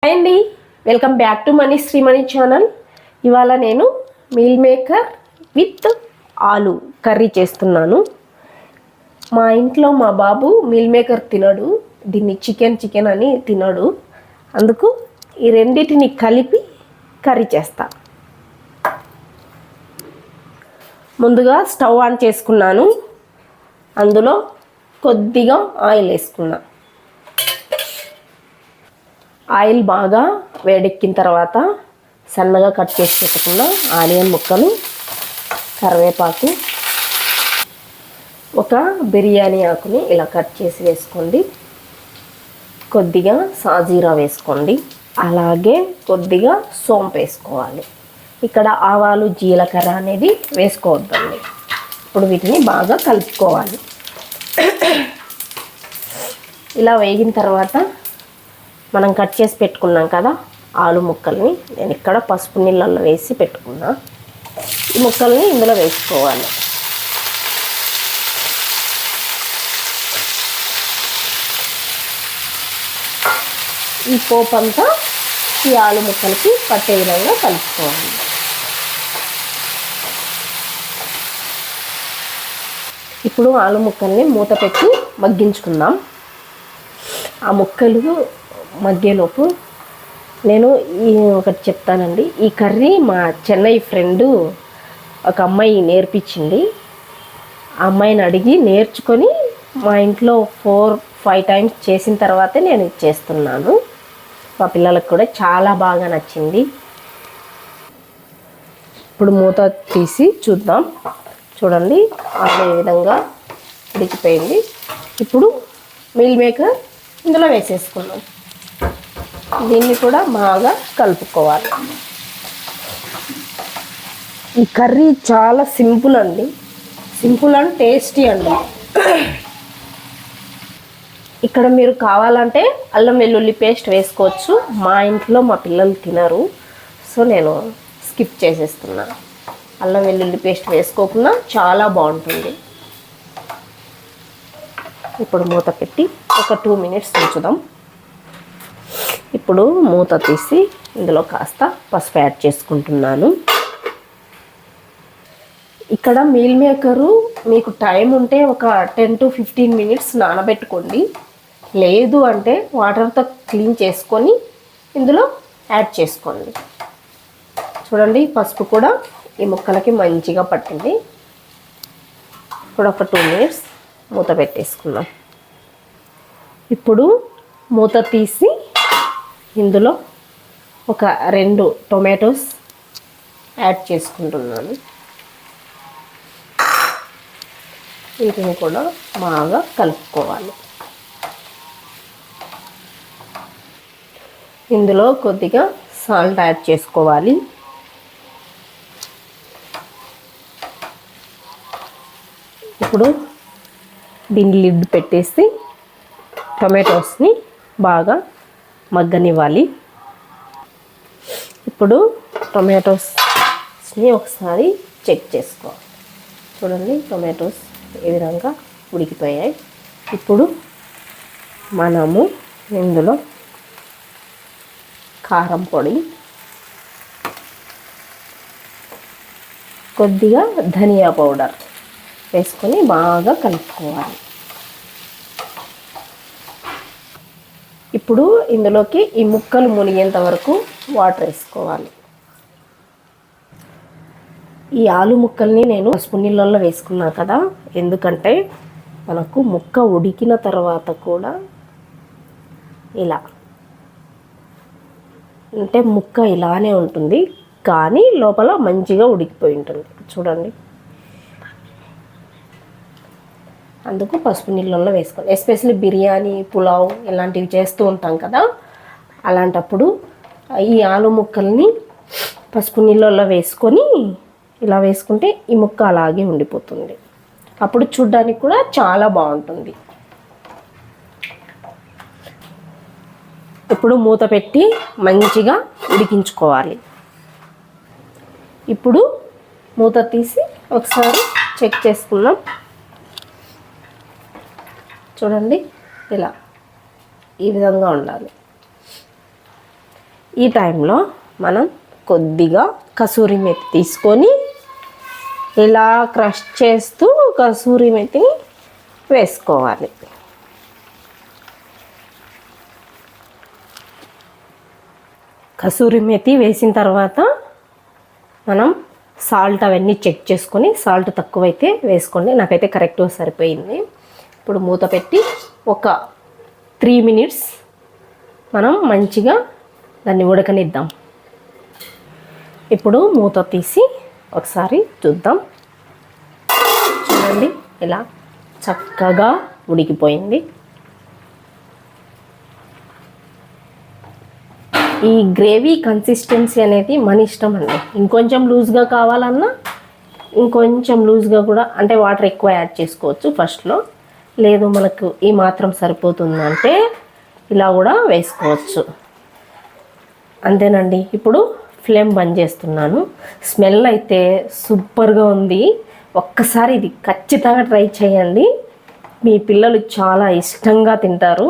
Hi అండి, welcome back to money Shreemani channel. ఇవాళ నేను మీల్ మేకర్ విత్ ఆలు కర్రీ చేస్తున్నాను. మా ఇంట్లో మా బాబు మీల్ మేకర్ తినడు, దీన్ని చికెన్ అని తినడు. అందుకు ఈ రెండింటిని కలిపి కర్రీ చేస్తా. ముందుగా స్టవ్ ఆన్ చేసుకున్నాను. అందులో కొద్దిగా ఆయిల్ వేసుకున్నా. ఆయిల్ బాగా వేడెక్కిన తర్వాత సన్నగా కట్ చేసి పెట్టుకున్న ఆనియన్ ముక్కలు, కరివేపాకు, ఒక బిర్యానీ ఆకుని ఇలా కట్ చేసి వేసుకోండి. కొద్దిగా సాజీరా వేసుకోండి. అలాగే కొద్దిగా సోంపు వేసుకోవాలి. ఇక్కడ ఆవాలు జీలకర్ర అనేది వేసుకోవద్దండి. ఇప్పుడు వీటిని బాగా కలుపుకోవాలి. ఇలా వేగిన తర్వాత మనం కట్ చేసి పెట్టుకున్నాం కదా ఆలు ముక్కల్ని, నేను ఇక్కడ పసుపు నీళ్ళల్లో వేసి పెట్టుకున్నా. ఈ ముక్కల్ని ఇందులో వేసుకోవాలి. ఈ పోపు అంతా ఈ ఆలు ముక్కలకి పట్టే విధంగా కలుపుకోవాలి. ఇప్పుడు ఆలు ముక్కల్ని మూత పెట్టి మగ్గించుకుందాం. ఆ ముక్కలు మధ్యలోపు నేను ఒకటి చెప్తానండి. ఈ కర్రీ మా చెన్నై ఫ్రెండు ఒక అమ్మాయి నేర్పించింది. ఆ అమ్మాయిని అడిగి నేర్చుకొని మా ఇంట్లో 4-5 టైమ్స్ చేసిన తర్వాతే నేను ఇది చేస్తున్నాను. మా పిల్లలకు కూడా చాలా బాగా నచ్చింది. ఇప్పుడు మూత తీసి చూద్దాం. చూడండి, అదే విధంగా ఉడికిపోయింది. ఇప్పుడు మీల్ మేకర్ ఇందులో వేసేసుకున్నాం. దీన్ని కూడా బాగా కలుపుకోవాలి. ఈ కర్రీ చాలా సింపుల్ అండి, సింపుల్ అండ్ టేస్టీ అండి. ఇక్కడ మీరు కావాలంటే అల్లం వెల్లుల్లి పేస్ట్ వేసుకోవచ్చు. మా ఇంట్లో మా పిల్లలు తినరు, సో నేను స్కిప్ చేసేస్తున్నా. అల్లం వెల్లుల్లి పేస్ట్ వేసుకోకుండా చాలా బాగుంటుంది. ఇప్పుడు మూత పెట్టి ఒక 2 మినిట్స్ ఉంచుదాం. ఇప్పుడు మూత తీసి ఇందులో కాస్త పసుపు యాడ్ చేసుకుంటున్నాను. ఇక్కడ మీల్ మేకరు మీకు టైం ఉంటే ఒక 10-15 మినిట్స్ నానబెట్టుకోండి. లేదు అంటే వాటర్తో క్లీన్ చేసుకొని ఇందులో యాడ్ చేసుకోండి. చూడండి, పసుపు కూడా ఈ ముక్కలకి మంచిగా పట్టింది. ఇప్పుడు ఒక 2 మినిట్స్ మూత పెట్టేసుకుందాం. ఇప్పుడు మూత తీసి ఇందులో ఒక 2 టొమాటోస్ యాడ్ చేసుకుంటున్నాను. వీటిని కూడా బాగా కలుపుకోవాలి. ఇందులో కొద్దిగా సాల్ట్ యాడ్ చేసుకోవాలి. ఇప్పుడు దీన్ని లిడ్ పెట్టేసి టొమాటోస్ని బాగా మగ్గనివ్వాలి. ఇప్పుడు టొమాటోస్ని ఒకసారి చెక్ చేసుకోవాలి. చూడండి, టొమాటోస్ ఈ విధంగా ఉడికిపోయాయి. ఇప్పుడు మనము ఇందులో కారం పొడి, కొద్దిగా ధనియా పౌడర్ వేసుకొని బాగా కలుపుకోవాలి. ఇప్పుడు ఇందులోకి ఈ ముక్కలు మునిగేంత వరకు వాటర్ వేసుకోవాలి. ఈ ఆలు ముక్కల్ని నేను పసుపు నీళ్ళల్లో వేసుకున్నా కదా, ఎందుకంటే మనకు ముక్క ఉడికిన తర్వాత కూడా ఇలా అంటే ముక్క ఇలానే ఉంటుంది, కానీ లోపల మంచిగా ఉడికిపోయి ఉంటుంది. చూడండి, అందుకు పసుపు నీళ్ళల్లో వేసుకోవాలి. ఎస్పెషల్లీ బిర్యానీ, పులావ్ ఇలాంటివి చేస్తూ ఉంటాం కదా, అలాంటప్పుడు ఈ ఆలు ముక్కల్ని పసుపు నీళ్ళల్లో వేసుకొని ఇలా వేసుకుంటే ఈ ముక్క అలాగే ఉండిపోతుంది. అప్పుడు చూడ్డానికి కూడా చాలా బాగుంటుంది. ఇప్పుడు మూత పెట్టి మంచిగా ఉడికించుకోవాలి. ఇప్పుడు మూత తీసి ఒకసారి చెక్ చేసుకుందాం. చూడండి, ఇలా ఈ విధంగా ఉండాలి. ఈ టైంలో మనం కొద్దిగా కసూరి మెతి తీసుకొని ఇలా క్రష్ చేస్తూ కసూరి మెతిని వేసుకోవాలి. కసూరి మెతి వేసిన తర్వాత మనం సాల్ట్ అవన్నీ చెక్ చేసుకొని, సాల్ట్ తక్కువైతే వేసుకోండి, నాకైతే కరెక్ట్గా సరిపోయింది. ఇప్పుడు మూత పెట్టి ఒక 3 మినిట్స్ మనం మంచిగా దాన్ని ఉడకనిద్దాం. ఇప్పుడు మూత తీసి ఒకసారి చూద్దాం. చూడండి ఇలా చక్కగా ఉడికిపోయింది. ఈ గ్రేవీ కన్సిస్టెన్సీ అనేది మన ఇష్టం అండి. ఇంకొంచెం లూజ్గా కావాలన్నా ఇంకొంచెం లూజ్గా కూడా, అంటే వాటర్ ఎక్కువ యాడ్ చేసుకోవచ్చు ఫస్ట్లో. లేదు మనకు ఈ మాత్రం సరిపోతుందంటే ఇలా కూడా వేసుకోవచ్చు. అంతేనండి. ఇప్పుడు ఫ్లేమ్ బంద్ చేస్తున్నాను. స్మెల్ అయితే సూపర్గా ఉంది. ఒక్కసారి ఇది ఖచ్చితంగా ట్రై చేయండి. మీ పిల్లలు చాలా ఇష్టంగా తింటారు.